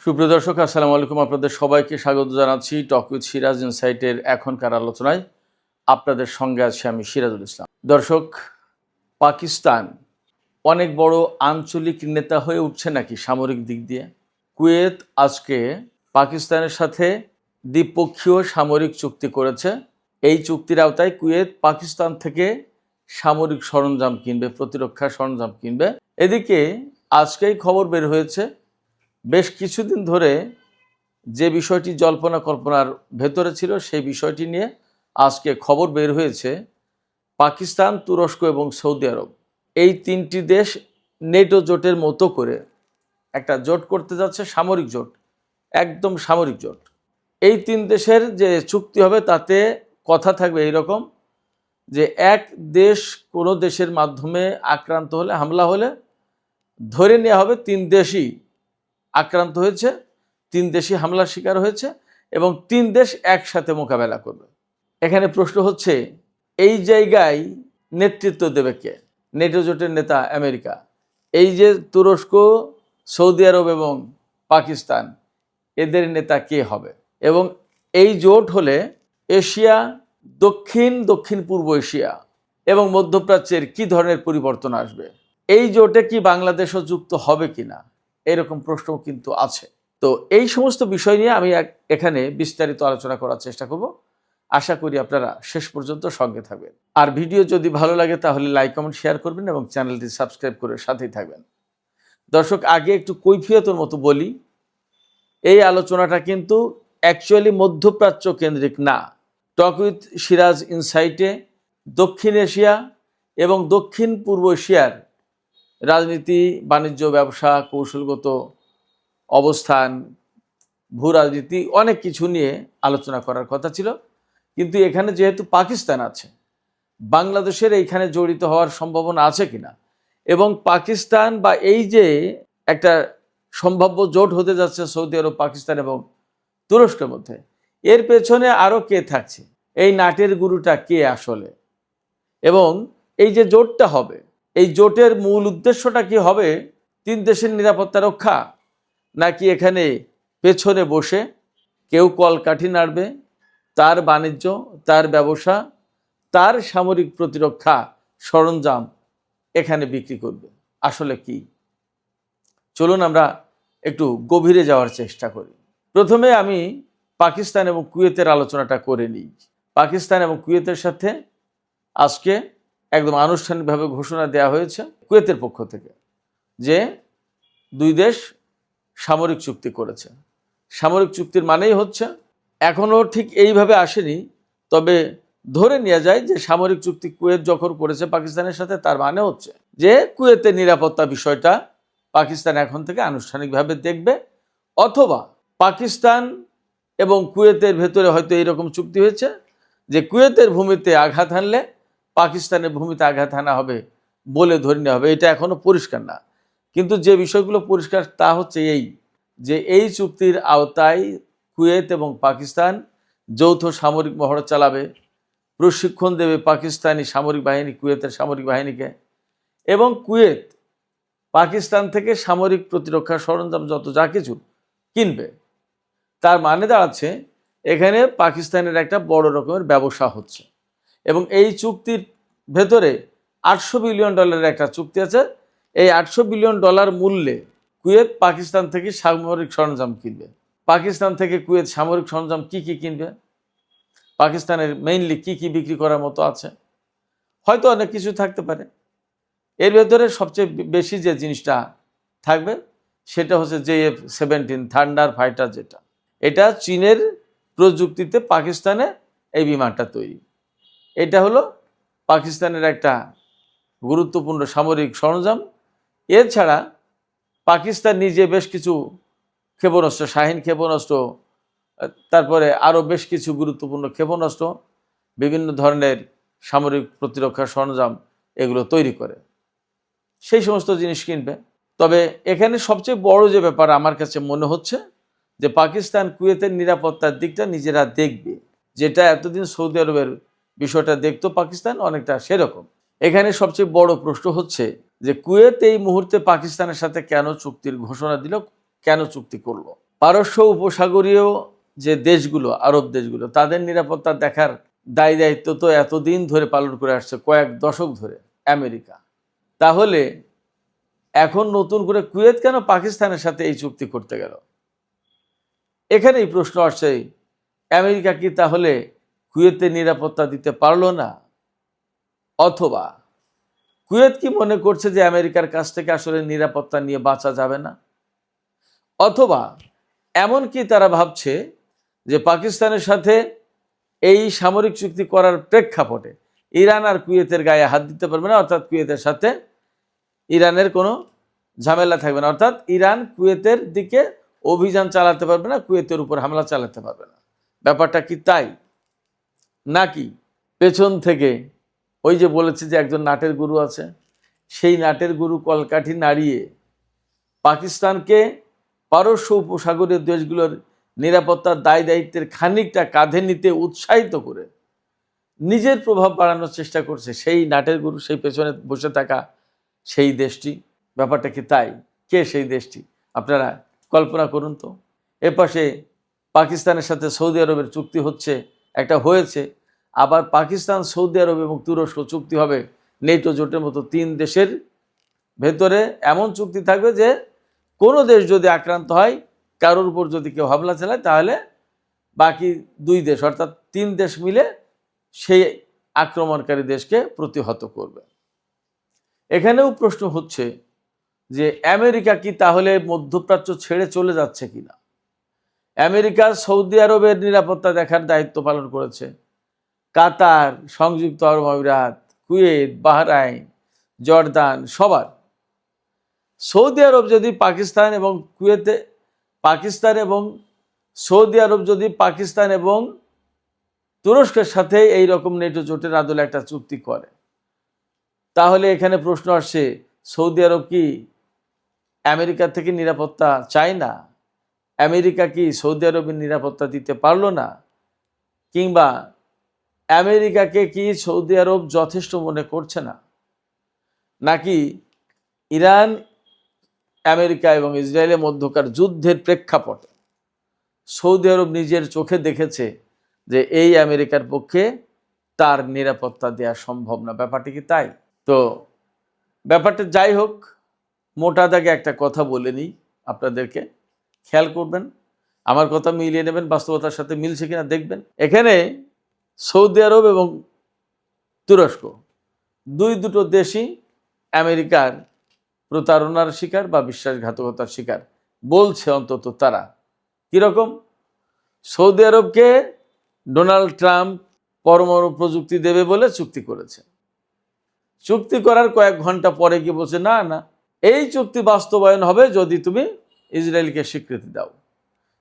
সুপ্রিয় দর্শক, আসসালামু আলাইকুম। আপনাদের সবাইকে স্বাগত জানাচ্ছি টক উইথ সিরাজ ইনসাইটের এখনকার আলোচনায়। আপনাদের সঙ্গে আছি আমি সিরাজুল ইসলাম। দর্শক, পাকিস্তান অনেক বড় আঞ্চলিক নেতা হয়ে উঠছে নাকি সামরিক দিক দিয়ে? কুয়েত আজকে পাকিস্তানের সাথে দ্বিপক্ষীয় সামরিক চুক্তি করেছে। এই চুক্তির আওতায় কুয়েত পাকিস্তান থেকে সামরিক সরঞ্জাম কিনবে, প্রতিরক্ষা সরঞ্জাম কিনবে। এদিকে আজকেই খবর বের হয়েছে, বেশ কিছুদিন ধরে যে বিষয়টি জল্পনা কল্পনার ভেতরে ছিল সেই বিষয়টি নিয়ে আজকে খবর বের হয়েছে। পাকিস্তান, তুরস্ক এবং সৌদি আরব, এই তিনটি দেশ নেটো জোটের মতো করে একটা জোট করতে যাচ্ছে, সামরিক জোট, একদম সামরিক জোট। এই তিন দেশের যে চুক্তি হবে তাতে কথা থাকবে এইরকম যে এক দেশ কোনো দেশের মাধ্যমে আক্রান্ত হলে, হামলা হলে ধরে নেওয়া হবে তিন দেশই আক্রান্ত হয়েছে, তিন দেশই হামলার শিকার হয়েছে এবং তিন দেশ একসাথে মোকাবেলা করবে। এখানে প্রশ্ন হচ্ছে, এই জায়গায় নেতৃত্ব দেবে কে? নেটো জোটের নেতা আমেরিকা, এই যে তুরস্ক, সৌদি আরব এবং পাকিস্তান, এদের নেতা কে হবে? এবং এই জোট হলে এশিয়া, দক্ষিণ পূর্ব এশিয়া এবং মধ্যপ্রাচ্যের কি ধরনের পরিবর্তন আসবে? এই জোটে কি বাংলাদেশও যুক্ত হবে কিনা, এরকম প্রশ্ন কিন্তু আছে। তো এই সমস্ত বিষয় নিয়ে আমি এখানে বিস্তারিত আলোচনা করার চেষ্টা করব। আশা করি আপনারা শেষ পর্যন্ত সঙ্গে থাকবেন। আর ভিডিও যদি ভালো লাগে তাহলে লাইক, কমেন্ট, শেয়ার করবেন এবং চ্যানেলটি সাবস্ক্রাইব করে সাথেই থাকবেন। দর্শক, আগে একটু কৈফিয়তের মতো বলি, এই আলোচনাটা কিন্তু অ্যাকচুয়ালি মধ্যপ্রাচ্য কেন্দ্রিক না। টক উইথ সিরাজ ইনসাইটে দক্ষিণ এশিয়া এবং দক্ষিণ পূর্ব এশিয়ার রাজনীতি, বাণিজ্য, ব্যবসা, কৌশলগত অবস্থান, ভূ রাজনীতি, অনেক কিছু নিয়ে আলোচনা করার কথা ছিল। কিন্তু এখানে যেহেতু পাকিস্তান আছে, বাংলাদেশের এইখানে জড়িত হওয়ার সম্ভাবনা আছে কিনা, এবং পাকিস্তান বা এই যে একটা সম্ভাব্য জোট হতে যাচ্ছে সৌদি আরব, পাকিস্তান এবং তুরস্কের মধ্যে, এর পেছনে আরও কে থাকছে, এই নাটের গুরুটা কে আসলে, এবং এই যে জোটটা হবে, এই জোটের মূল উদ্দেশ্যটা কি হবে? তিন দেশের নিরাপত্তা রক্ষা, নাকি এখানে পেছনে বসে কেউ কলকাঠি নাড়বে, তার বাণিজ্য, তার ব্যবসা, তার সামরিক প্রতিরক্ষা সরঞ্জাম এখানে বিক্রি করবে? আসলে কি? চলুন আমরা একটু গভীরে যাওয়ার চেষ্টা করি। প্রথমে আমি পাকিস্তান এবং কুয়েতের আলোচনাটা করে নিই। পাকিস্তান এবং কুয়েতের সাথে আজকে একদম আনুষ্ঠানিকভাবে ঘোষণা দেওয়া হয়েছে কুয়েতের পক্ষ থেকে যে দুই দেশ সামরিক চুক্তি করেছে। সামরিক চুক্তির মানেই হচ্ছে, এখনও ঠিক এইভাবে আসেনি, তবে ধরে নেওয়া যায় যে সামরিক চুক্তি কুয়েত যখন করেছে পাকিস্তানের সাথে, তার মানে হচ্ছে যে কুয়েতের নিরাপত্তা বিষয়টা পাকিস্তান এখন থেকে আনুষ্ঠানিকভাবে দেখবে, অথবা পাকিস্তান এবং কুয়েতের ভেতরে হয়তো এইরকম চুক্তি হয়েছে যে কুয়েতের ভূমিতে আঘাত হানলে পাকিস্তানের ভূমিতে আঘাত হানা হবে বলে ধরে নেওয়া হবে। এটা এখনও পরিষ্কার না, কিন্তু যে বিষয়গুলো পরিষ্কার তা হচ্ছে এই যে এই চুক্তির আওতায় কুয়েত এবং পাকিস্তান যৌথ সামরিক মহড়া চালাবে, প্রশিক্ষণ দেবে পাকিস্তানি সামরিক বাহিনী কুয়েতের সামরিক বাহিনীকে, এবং কুয়েত পাকিস্তান থেকে সামরিক প্রতিরক্ষা সরঞ্জাম যত যা কিছু কিনবে। তার মানে দাঁড়াচ্ছে এখানে পাকিস্তানের একটা বড় রকমের ব্যবসা হচ্ছে, এবং এই চুক্তির ভেতরে $800 বিলিয়ন একটা চুক্তি আছে। এই $800 বিলিয়ন মূল্যে কুয়েত পাকিস্তান থেকে সামরিক সরঞ্জাম কিনবে। পাকিস্তান থেকে কুয়েত সামরিক সরঞ্জাম কি কি কিনবে, পাকিস্তানের মেইনলি কি কি বিক্রি করার মতো আছে, হয়তো অনেক কিছু থাকতে পারে। এর ভেতরে সবচেয়ে বেশি যে জিনিসটা থাকবে সেটা হচ্ছে JF-17 থান্ডার ফাইটার, যেটা এটা চীনের প্রযুক্তিতে পাকিস্তানে এই বিমানটা তৈরি। এটা হলো পাকিস্তানের একটা গুরুত্বপূর্ণ সামরিক সরঞ্জাম। এছাড়া পাকিস্তান নিজে বেশ কিছু ক্ষেপণাস্ত্র, শাহিন ক্ষেপণাস্ত্র, তারপরে আরও বেশ কিছু গুরুত্বপূর্ণ ক্ষেপণাস্ত্র, বিভিন্ন ধরনের সামরিক প্রতিরক্ষা সরঞ্জাম এগুলো তৈরি করে, সেই সমস্ত জিনিস কিনবে। তবে এখানে সবচেয়ে বড় যে ব্যাপার আমার কাছে মনে হচ্ছে যে পাকিস্তান কুয়েতের নিরাপত্তার দিকটা নিজেরা দেখবে, যেটা এতদিন সৌদি আরবের বিষয়টা দেখতো পাকিস্তান, অনেকটা সেরকম। এখানে সবচেয়ে বড় প্রশ্ন হচ্ছে যে কুয়েত এই মুহূর্তে পাকিস্তানের সাথে কেন চুক্তির ঘোষণা দিল, কেন চুক্তি করলো? পারস্য উপসাগরীয় যে দেশগুলো, আরব দেশগুলো, তাদের নিরাপত্তা দেখার দায় দায়িত্ব তো এতদিন ধরে পালন করে আসছে, কয়েক দশক ধরে আমেরিকা। তাহলে এখন নতুন করে কুয়েত কেন পাকিস্তানের সাথে এই চুক্তি করতে গেল? এখানেই প্রশ্ন আসছে, আমেরিকা কি তাহলে কুয়েতের নিরাপত্তা দিতে পারলো না? অথবা কুয়েত কি মনে করছে যে আমেরিকার কাছ থেকে আসলে নিরাপত্তা নিয়ে বাঁচা যাবে না? অথবা এমন কি তারা ভাবছে যে পাকিস্তানের সাথে এই সামরিক চুক্তি করার প্রেক্ষাপটে ইরান আর কুয়েতের গায়ে হাত দিতে পারবে না, অর্থাৎ কুয়েতের সাথে ইরানের কোনো ঝামেলা থাকবে না, অর্থাৎ ইরান কুয়েতের দিকে অভিযান চালাতে পারবে না, কুয়েতের উপর হামলা চালাতে পারবে না। ব্যাপারটা কি তাই? নাকি পেছন থেকে ওই যে বলেছে যে একজন নাটের গুরু আছে, সেই নাটের গুরু কলকাঠি নাড়িয়ে পাকিস্তানকে পারস্য উপসাগরীয় দেশগুলোর নিরাপত্তার দায় দায়িত্বের খানিকটা কাঁধে নিতে উৎসাহিত করে নিজের প্রভাব বাড়ানোর চেষ্টা করছে সেই নাটের গুরু, সেই পেছনে বসে থাকা সেই দেশটি? ব্যাপারটা কি তাই? কে সেই দেশটি আপনারা কল্পনা করুন তো। এপাশে পাকিস্তানের সাথে সৌদি আরবের চুক্তি হচ্ছে, একটা হয়েছে, আবার পাকিস্তান, সৌদি আরব এবং তুরস্ক চুক্তি হবে নেটো জোটের মতো 3 দেশের ভেতরে। এমন চুক্তি থাকবে যে কোনো দেশ যদি আক্রান্ত হয়, কারোর উপর যদি কেউ হামলা চালায়, তাহলে বাকি 2 দেশ অর্থাৎ 3 দেশ মিলে সেই আক্রমণকারী দেশকে প্রতিহত করবে। এখানেও প্রশ্ন হচ্ছে যে আমেরিকা কি তাহলে মধ্যপ্রাচ্য ছেড়ে চলে যাচ্ছে কিনা? আমেরিকা সৌদি আরবের নিরাপত্তা দেখার দায়িত্ব পালন করেছে, কাতার, সংযুক্ত আরব আমিরাত, কুয়েত, বাহরাইন, জর্দান, সবার। সৌদি আরব যদি পাকিস্তান এবং কুয়েতে, পাকিস্তান এবং সৌদি আরব যদি পাকিস্তান এবং তুরস্কের সাথে এই রকম নেটো জোটের আদলে একটা চুক্তি করে, তাহলে এখানে প্রশ্ন আসছে, সৌদি আরব কি আমেরিকা থেকে নিরাপত্তা চায় না? আমেরিকা কি সৌদি আরবের নিরাপত্তা দিতে পারলো না? কিংবা আমেরিকাকে কি সৌদি আরব যথেষ্ট মনে করছে না? নাকি ইরান, আমেরিকা এবং ইসরায়েলের মধ্যকার যুদ্ধের প্রেক্ষাপটে সৌদি আরব নিজের চোখে দেখেছে যে এই আমেরিকার পক্ষে তার নিরাপত্তা দেওয়া সম্ভব না? ব্যাপারটি কি তাই? তো ব্যাপারটা যাই হোক, মোটা দাগে একটা কথা বলে নিই আপনাদেরকে, খেয়াল করবেন, আমার কথা মিলিয়ে নেবেন, বাস্তবতার সাথে মিলছে কিনা দেখবেন। এখানে সৌদি আরব এবং তুরস্ক দুটো দেশই আমেরিকার প্রতারণার শিকার বা বিশ্বাসঘাতকতার শিকার বলছে অন্তত তারা। কীরকম? সৌদি আরবকে ডোনাল্ড ট্রাম্প পরমাণু প্রযুক্তি দেবে বলে চুক্তি করেছে। চুক্তি করার কয়েক ঘন্টা পরে গিয়ে বলছে, না না, এই চুক্তি বাস্তবায়ন হবে যদি তুমি ইসরায়েলকে স্বীকৃতি দাও,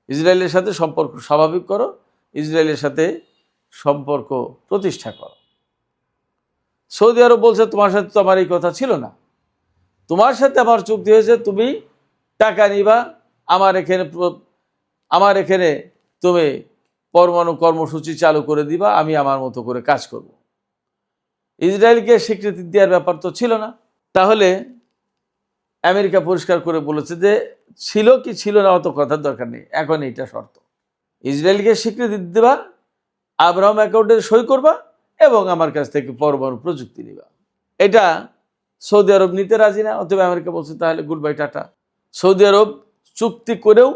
ইসরায়েলের সাথে সম্পর্ক স্বাভাবিক করো, ইসরায়েলের সাথে সম্পর্ক প্রতিষ্ঠা করো। সৌদি আরব বলছে, তোমার সাথে তো আমার এই কথা ছিল না, তোমার সাথে আমার চুক্তি হয়েছে তুমি টাকা নিবা, আমার এখানে তুমি পরমাণু কর্মসূচি চালু করে দিবা, আমি আমার মতো করে কাজ করব। ইসরায়েলকে স্বীকৃতি দেওয়ার ব্যাপার তো ছিল না। তাহলে আমেরিকা পরিষ্কার করে বলেছে যে ছিল কি ছিল না অত কথার দরকার নেই, এখন এইটা শর্ত, ইসরায়েলকে স্বীকৃতি দেবা, আব্রাহাম অ্যাকর্ডে সই করবা এবং আমার কাছ থেকে পরমাণু প্রযুক্তি নিবা। এটা সৌদি আরব নিতে রাজি না, অথবা আমেরিকা বলছে তাহলে গুড বাই টাটা। সৌদি আরব চুক্তি করেও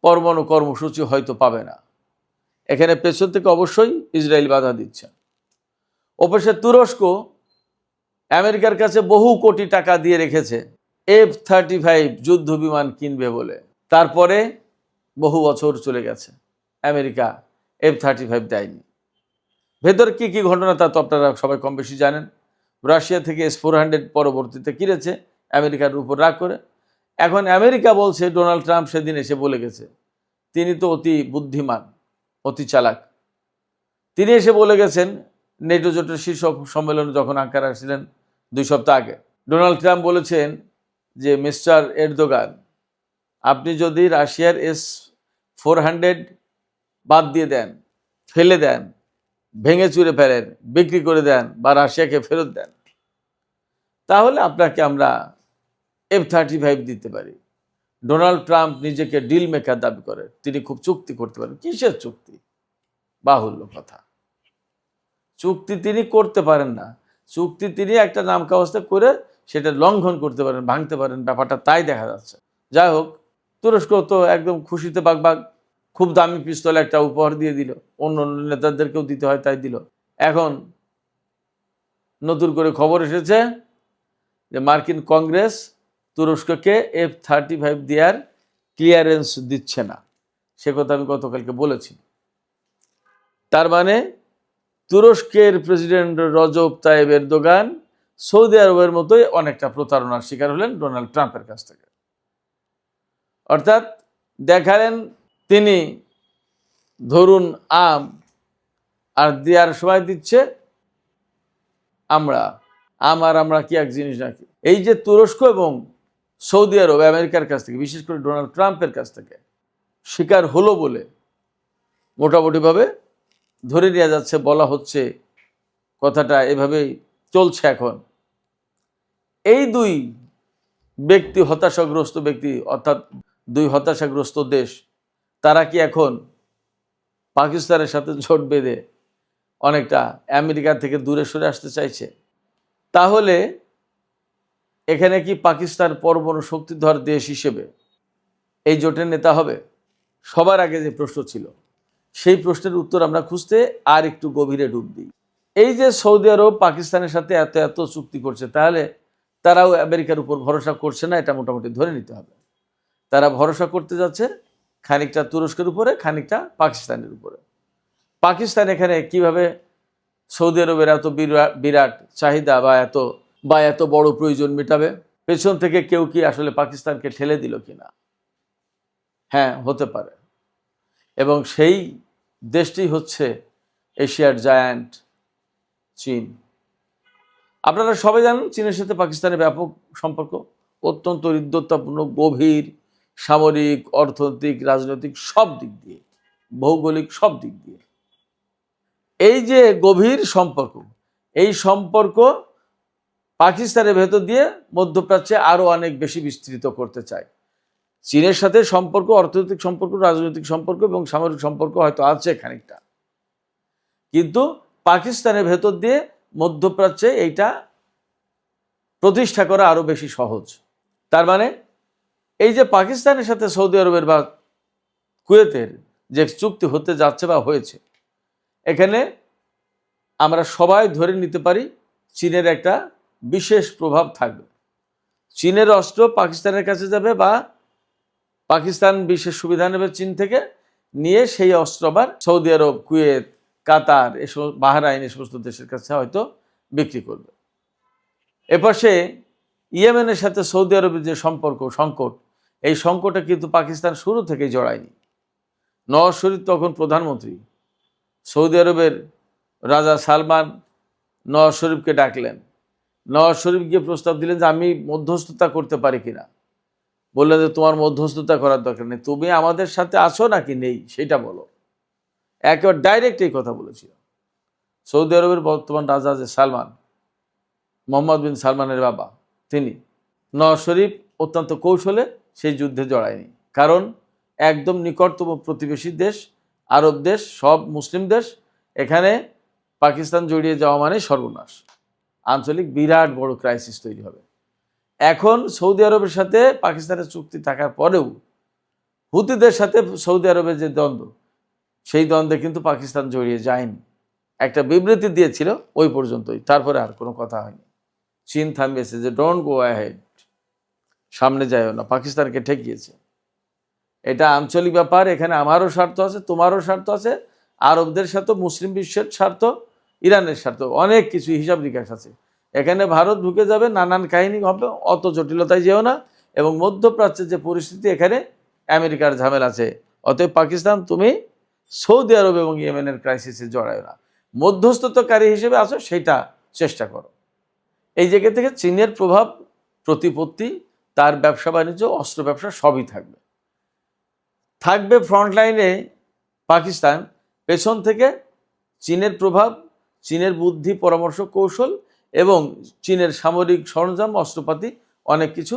পরমাণু কর্মসূচি হয়তো পাবে না। এখানে পেছন থেকে অবশ্যই ইসরায়েল বাধা দিচ্ছে। অবশ্য তুরস্ক আমেরিকার কাছে বহু কোটি টাকা দিয়ে রেখেছে F-35 যুদ্ধ বিমান কিনবে বলে। তারপরে বহু বছর চলে গেছে, আমেরিকা F-35 দেয়নি। ভেতর কি কি ঘটনা তা তো আপনারা সবাই কম বেশি জানেন। রাশিয়া থেকে S-400 পরবর্তীতে কিনেছে আমেরিকার উপর রাগ করে। এখন আমেরিকা বলছে, ডোনাল্ড ট্রাম্প সেদিন এসে বলে গেছে, তিনি তো অতি বুদ্ধিমান, অতি চালাক, তিনি এসে বলে গেছেন নেটো জোটের শীর্ষ সম্মেলনে যখন আঙ্কারা আসছিলেন 2 সপ্তাহ আগে, ডোনাল্ড ট্রাম্প বলেছেন যে মিস্টার এরদোগান, আপনি যদি রাশিয়ার S-400 বাদ দিয়ে দেন, ফেলে দেন, ভেঙে চুরে ফেলেন, বিক্রি করে দেন বা রাশিয়াকে ফেরত দেন, তাহলে আপনাকে আমরা F-35 দিতে পারি। ডোনাল্ড ট্রাম্প নিজেকে ডিল মেকার দাবি করে, তিনি খুব চুক্তি করতে পারেন। কিসের চুক্তি? বাহুল্য কথা। চুক্তি তিনি করতে পারেন না। চুক্তি তিনি একটা নাম কাগজে করে সেটা লঙ্ঘন করতে পারেন, ভাঙতে পারেন, ব্যাপারটা তাই দেখা যাচ্ছে। যাই হোক, তুরস্ক তো একদম খুশিতে বাগবাগ, খুব দামি পিস্তল একটা উপহার দিয়ে দিল, অন্য অন্য নেতাদেরকেও দিতে হয় তাই দিল। এখন নতুন করে খবর এসেছে যে মার্কিন কংগ্রেস তুরস্ককে F-35 দেওয়ার ক্লিয়ারেন্স দিচ্ছে না। সে কথা আমি গতকালকে বলেছি। তার মানে তুরস্কের president Recep Tayyip Erdogan Saudi আরবের মতোই অনেকটা প্রতারণার শিকার হলেন ডোনাল্ড ট্রাম্পের কাছ থেকে। অর্থাৎ দেখালেন তিনি ধরুন আম, আর দেওয়ার সময় দিচ্ছে আমরা। আমরা কি এক জিনিস নাকি? এই যে তুরস্ক এবং সৌদি আরব আমেরিকার কাছ থেকে, বিশেষ করে ডোনাল্ড ট্রাম্পের কাছ থেকে শিকার হলো বলে মোটামুটিভাবে ধরে নেওয়া যাচ্ছে, বলা হচ্ছে, কথাটা এভাবেই চলছে। এখন এই দুই ব্যক্তি, হতাশাগ্রস্ত ব্যক্তি, অর্থাৎ দুই হতাশাগ্রস্ত দেশ, তারা কি এখন পাকিস্তানের সাথে জোট বেঁধে অনেকটা আমেরিকা থেকে দূরে সরে আসতে চাইছে? তাহলে এখানে কি পাকিস্তান পরমাণু শক্তিধর দেশ হিসেবে এই জোটের নেতা হবে? সবার আগে যে প্রশ্ন ছিল, সেই প্রশ্নের উত্তর আমরা খুঁজতে আর একটু গভীরে ডুব দিই। এই যে সৌদি আরব পাকিস্তানের সাথে এত এত চুক্তি করছে, তাহলে তারাও আমেরিকার উপর ভরসা করছে না, এটা মোটামুটি ধরে নিতে হবে। তারা ভরসা করতে যাচ্ছে খানিকটা তুরস্কের উপরে, খানিকটা পাকিস্তানের উপরে। পাকিস্তান এখানে কিভাবে সৌদি আরবের এত বিরাট চাহিদা বা এত বড় প্রয়োজন মেটাবে? পেছন থেকে কেউ কি আসলে পাকিস্তানকে ঠেলে দিল কিনা? হ্যাঁ, হতে পারে। এবং সেই দেশটি হচ্ছে এশিয়ার জায়ান্ট চীন। আপনারা সবাই জানেন চীনের সাথে পাকিস্তানের ব্যাপক সম্পর্ক, অত্যন্ত হৃদ্যতাপূর্ণ, গভীর, সামরিক, অর্থনৈতিক, রাজনৈতিক সব দিক দিয়ে, ভৌগোলিক সব দিক দিয়ে। এই যে গভীর সম্পর্ক, এই সম্পর্ক পাকিস্তানের ভেতর দিয়ে মধ্যপ্রাচ্যে আরও অনেক বেশি বিস্তৃত করতে চায়। চীনের সাথে সম্পর্ক, অর্থনৈতিক সম্পর্ক, রাজনৈতিক সম্পর্ক এবং সামরিক সম্পর্ক হয়তো আছে খানিকটা, কিন্তু পাকিস্তানের ভেতর দিয়ে মধ্যপ্রাচ্যে এইটা প্রতিষ্ঠা করা আরও বেশি সহজ। তার মানে এই যে পাকিস্তানের সাথে সৌদি আরবের বা কুয়েতের যে চুক্তি হতে যাচ্ছে বা হয়েছে, এখানে আমরা সবাই ধরে নিতে পারি চীনের একটা বিশেষ প্রভাব থাকবে। চীনের অস্ত্র পাকিস্তানের কাছে যাবে বা পাকিস্তান বিশেষ সুবিধা নেবে চীন থেকে, নিয়ে সেই অস্ত্র আবার সৌদি আরব, কুয়েত, কাতার, এসব বাহরাইন, এই সমস্ত দেশের কাছে হয়তো বিক্রি করবে। এপাশে ইয়েমেনের সাথে সৌদি আরবের যে সংকট, এই সংকটে কিন্তু পাকিস্তান শুরু থেকেই জড়ায়নি। নওয়াজ শরীফ তখন প্রধানমন্ত্রী, সৌদি আরবের রাজা সালমান নওয়াজ শরীফকে ডাকলেন। নওয়াজ শরীফ গিয়ে প্রস্তাব দিলেন যে আমি মধ্যস্থতা করতে পারি কিনা। বললেন যে তোমার মধ্যস্থতা করার দরকার নেই, তুমি আমাদের সাথে আছো নাকি নেই সেটা বলো। একেবারে ডাইরেক্ট এই কথা বলেছিল। সৌদি আরবের বর্তমান রাজা যে সালমান, মোহাম্মদ বিন সালমানের বাবা, তিনি, নওয়াজ শরীফ অত্যন্ত কৌশলে সেই যুদ্ধে জড়ায়নি। কারণ একদম নিকটতম প্রতিবেশী দেশ, আরব দেশ, সব মুসলিম দেশ, এখানে পাকিস্তান জড়িয়ে যাওয়া মানে সর্বনাশ, আঞ্চলিক বিরাট বড় ক্রাইসিস তৈরি হবে। এখন সৌদি আরবের সাথে পাকিস্তানের চুক্তি থাকার পরেও হুতিদের সাথে সৌদি আরবের যে দ্বন্দ্ব, সেই দ্বন্দ্বে কিন্তু পাকিস্তান জড়িয়ে যায়নি। একটা বিবৃতি দিয়েছিল ওই পর্যন্তই, তারপরে আর কোনো কথা হয়নি। চীন থামিয়েছে যে ডোন্ট গো অ্যাহেড, সামনে যায়ও না, পাকিস্তানকে ঠেকিয়েছে। এটা আঞ্চলিক ব্যাপার, এখানে আমারও স্বার্থ আছে, তোমারও স্বার্থ আছে, আরবদের সাথে মুসলিম বিশ্বের স্বার্থ, ইরানের স্বার্থ, অনেক কিছু হিসাব নিকাশ আছে। এখানে ভারত ঢুকে যাবে, নানান কাহিনী হবে, অত জটিলতায় যেও না। এবং মধ্যপ্রাচ্যের যে পরিস্থিতি, এখানে আমেরিকার ঝামেলা আছে। অতএব পাকিস্তান, তুমি সৌদি আরব এবং ইয়েমেনের ক্রাইসিসে জড়ায় না, মধ্যস্থতাকারী হিসেবে আছো, সেটা চেষ্টা করো। এই জায়গা থেকে চীনের প্রভাব, প্রতিপত্তি, তার ব্যবসা বাণিজ্য, অস্ত্র ব্যবসা সবই থাকবে ফ্রন্টলাইনে পাকিস্তান, পেছন থেকে চীনের প্রভাব, চীনের বুদ্ধি, পরামর্শ, কৌশল এবং চীনের সামরিক সরঞ্জাম, অস্ত্রপাতি, অনেক কিছু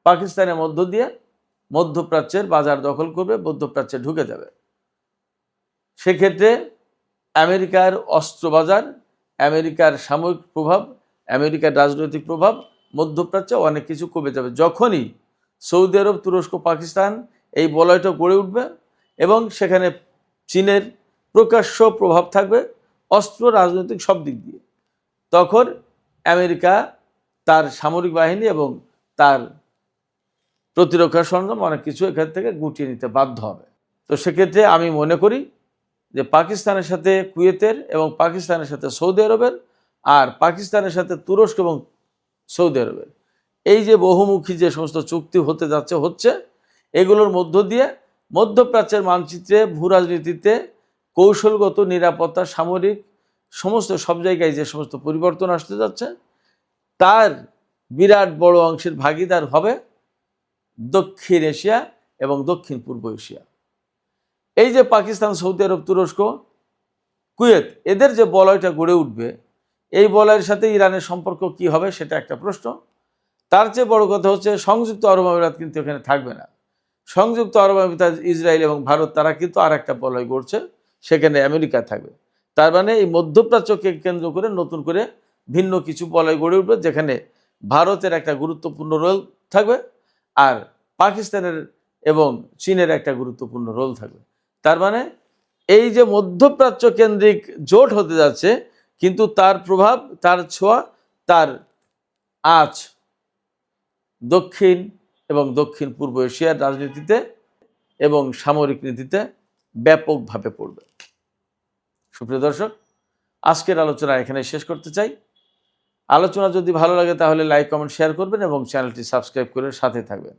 পাকিস্তানের মধ্য দিয়ে মধ্যপ্রাচ্যের বাজার দখল করবে, মধ্যপ্রাচ্যে ঢুকে যাবে। সেক্ষেত্রে আমেরিকার অস্ত্র বাজার, আমেরিকার সামরিক প্রভাব, আমেরিকার রাজনৈতিক প্রভাব মধ্যপ্রাচ্যে অনেক কিছু কমে যাবে। যখনই সৌদি আরব, তুরস্ক, পাকিস্তান এই বলয়টা গড়ে উঠবে এবং সেখানে চীনের প্রকাশ্য প্রভাব থাকবে অস্ত্র, রাজনৈতিক সব দিক দিয়ে, তখন আমেরিকা তার সামরিক বাহিনী এবং তার প্রতিরক্ষা সরঞ্জাম অনেক কিছু এখান থেকে গুটিয়ে নিতে বাধ্য হবে। তো সেক্ষেত্রে আমি মনে করি যে পাকিস্তানের সাথে কুয়েতের এবং পাকিস্তানের সাথে সৌদি আরবের আর পাকিস্তানের সাথে তুরস্ক এবং সৌদি আরবের এই যে বহুমুখী যে সমস্ত চুক্তি হচ্ছে এগুলোর মধ্য দিয়ে মধ্যপ্রাচ্যের মানচিত্রে, ভূ রাজনীতিতে, কৌশলগত, নিরাপত্তা, সামরিক সমস্ত সব জায়গায় যে সমস্ত পরিবর্তন আসতে যাচ্ছে তার বিরাট বড় অংশের ভাগিদার হবে দক্ষিণ এশিয়া এবং দক্ষিণ পূর্ব এশিয়া। এই যে পাকিস্তান, সৌদি আরব, তুরস্ক, কুয়েত এদের যে বলয়টা গড়ে উঠবে, এই বলয়ের সাথে ইরানের সম্পর্ক কি হবে সেটা একটা প্রশ্ন। তার চেয়ে বড় কথা হচ্ছে সংযুক্ত আরব আমিরাত কিন্তু এখানে থাকবে না। সংযুক্ত আরব আমিরাত, ইসরায়েল এবং ভারত তারা কিন্তু আর একটা বলয় গড়ছে, সেখানে আমেরিকা থাকবে। তার মানে এই মধ্যপ্রাচ্যকে কেন্দ্র করে নতুন করে ভিন্ন কিছু বলয় গড়ে উঠবে, যেখানে ভারতের একটা গুরুত্বপূর্ণ রোল থাকবে আর পাকিস্তানের এবং চীনের একটা গুরুত্বপূর্ণ রোল থাকবে। তার মানে এই যে মধ্যপ্রাচ্য কেন্দ্রিক জোট হতে যাচ্ছে, কিন্তু তার প্রভাব, তার ছোঁয়া, তার আঁচ দক্ষিণ এবং দক্ষিণ পূর্ব এশিয়ার রাজনীতিতে এবং সামরিক নীতিতে ব্যাপকভাবে পড়বে। সুপ্রিয় দর্শক, আজকের আলোচনা এখানে শেষ করতে চাই। আলোচনা যদি ভালো লাগে তাহলে লাইক, কমেন্ট, শেয়ার করবেন এবং চ্যানেলটি সাবস্ক্রাইব করে সাথে থাকবেন।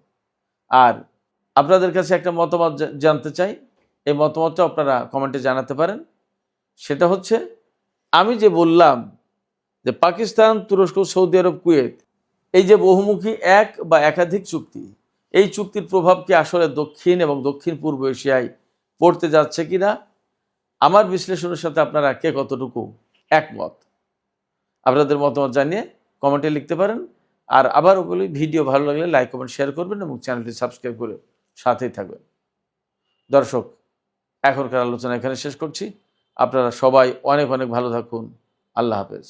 আর আপনাদের কাছে একটা মতামত জানতে চাই, এই মতামতটা আপনারা কমেন্টে জানাতে পারেন। সেটা হচ্ছে, আমি যে বললাম যে পাকিস্তান, তুরস্ক, সৌদি আরব, কুয়েত এই যে বহুমুখী এক বা একাধিক চুক্তি, এই চুক্তির প্রভাব কি আসলে দক্ষিণ এবং দক্ষিণ পূর্ব এশিয়ায় পড়তে যাচ্ছে কিনা, আমার বিশ্লেষণের সাথে আপনারা কে কতটুকু একমত, আপনাদের মতামত জানিয়ে কমেন্টে লিখতে পারেন। আর আবার বলি, ভিডিও ভালো লাগলে লাইক, কমেন্ট, শেয়ার করবেন এবং চ্যানেলটি সাবস্ক্রাইব করে সাথেই থাকবেন। দর্শক, এখনকার আলোচনা এখানে শেষ করছি। আপনারা সবাই অনেক অনেক ভালো থাকুন। আল্লাহ হাফেজ।